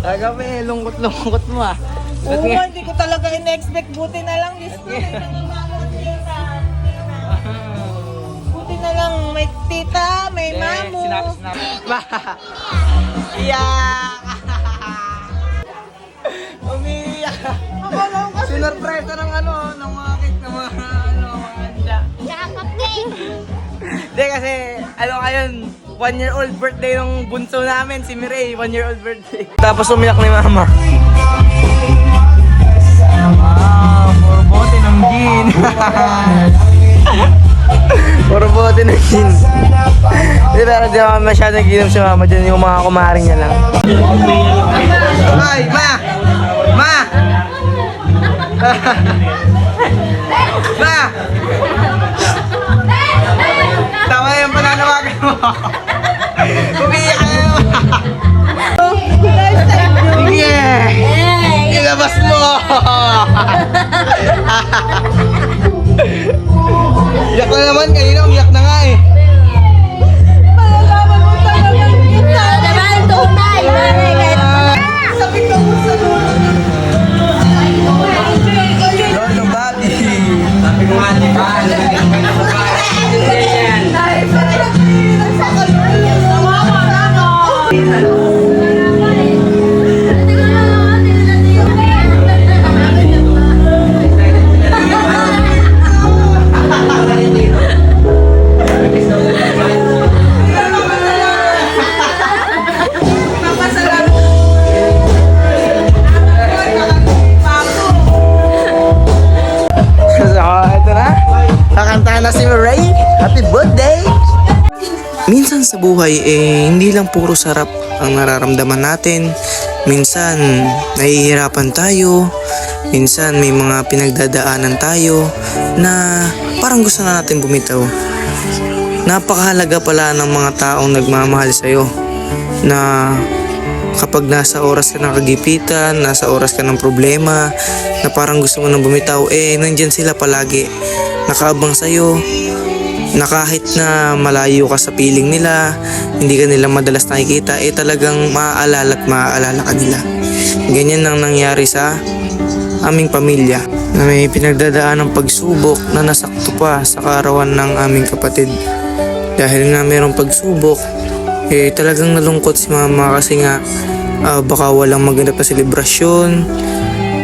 Agape, lungkot-lungkot mo ah. Oo, hindi ko talaga in-expect. Buti na lang, Diyos ko. Buti na lang, may tita, may mamo. Sinap. Iyak! Umiiyak! Sinurpresa ng ng mga cake, ng mga mga handa. Hindi kasi, ngayon, 1-year-old birthday ng bunso namin, si Mireille, 1-year-old birthday. Tapos umiyak ni Mama. Puro bote ng gin. Puro bote ng gin. Pero di naman masyadong ginom si Mama dyan, yung mga kumaring niya lang. Ay, Ma! Ma! Ma! Tama yung pananawagan mo. Umiiyak kayo. Sige! Ilabas mo! Iyak na naman, kanina umiyak na nga eh. Malalaman mo talaga kita. Naman tunay. Sabi ka mo sa Lolo Bobby. Sabi ko nga, di ba? Hindi yan. Kakantahan na si Mireille. Happy birthday! Minsan sa buhay hindi lang puro sarap ang nararamdaman natin. Minsan nahihirapan tayo. Minsan may mga pinagdadaanan tayo na parang gusto na natin bumitaw. Napakahalaga pala ng mga taong nagmamahal sa'yo na kapag nasa oras ka ng kagipitan, nasa oras ka ng problema, na parang gusto mo nang bumitaw, nandyan sila palagi. Nakaabang sa'yo, na kahit na malayo ka sa piling nila, hindi ka nila madalas nakikita, talagang maaalala at maaalala ka nila. Ganyan ang nangyari sa aming pamilya, na may pinagdadaan ng pagsubok na nasakto pa sa kaarawan ng aming kapatid. Dahil nga mayroong pagsubok, talagang nalungkot si Mama kasi nga baka walang maganap na selebrasyon.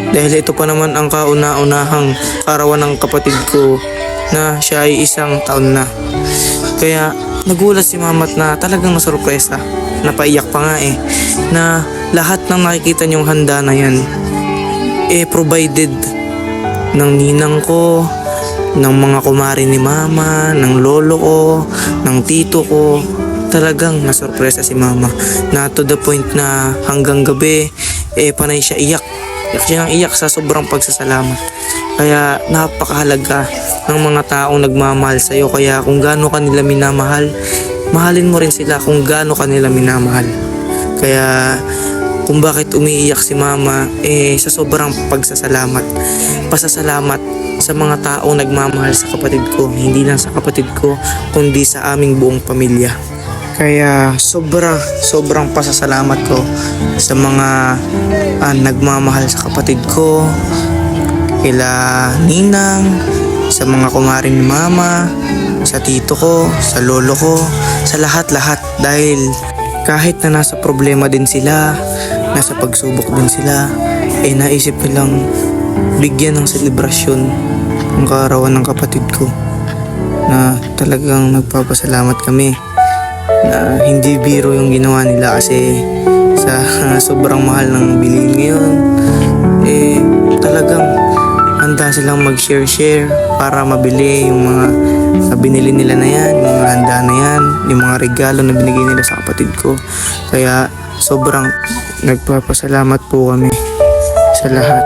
Dahil ito pa naman ang kauna-unahang kaarawan ng kapatid ko na siya ay 1 taon na. Kaya nagulat si Mama't na talagang nasurpresa. Napaiyak pa nga na lahat ng nakikita niyong handa na yan provided ng ninang ko, ng mga kumari ni Mama, ng lolo ko, ng tito ko. Talagang nasurpresa si Mama na to the point na hanggang gabi panay siya iyak. Iyak siya ng iyak sa sobrang pagsasalamat. Kaya napakahalaga ng mga taong nagmamahal sa'yo. Kaya kung gaano ka nila minamahal, mahalin mo rin sila kung gaano ka nila minamahal. Kaya kung bakit umiiyak si Mama sa sobrang pagsasalamat. Pasasalamat sa mga taong nagmamahal sa kapatid ko. Hindi lang sa kapatid ko, kundi sa aming buong pamilya. Kaya sobrang pasasalamat ko sa mga nagmamahal sa kapatid ko, kila ninang, sa mga kumaring ni Mama, sa tito ko, sa lolo ko, sa lahat-lahat. Dahil kahit na nasa problema din sila, nasa pagsubok din sila, naisip nilang bigyan ng selebrasyon ang kaarawan ng kapatid ko, na talagang nagpapasalamat kami na hindi biro yung ginawa nila. Kasi sa sobrang mahal ng bilihin ngayon, talagang handa silang mag-share para mabili yung mga binili nila na yan, yung mga handa na yan, yung mga regalo na binigay nila sa kapatid ko. Kaya sobrang nagpapasalamat po kami sa lahat.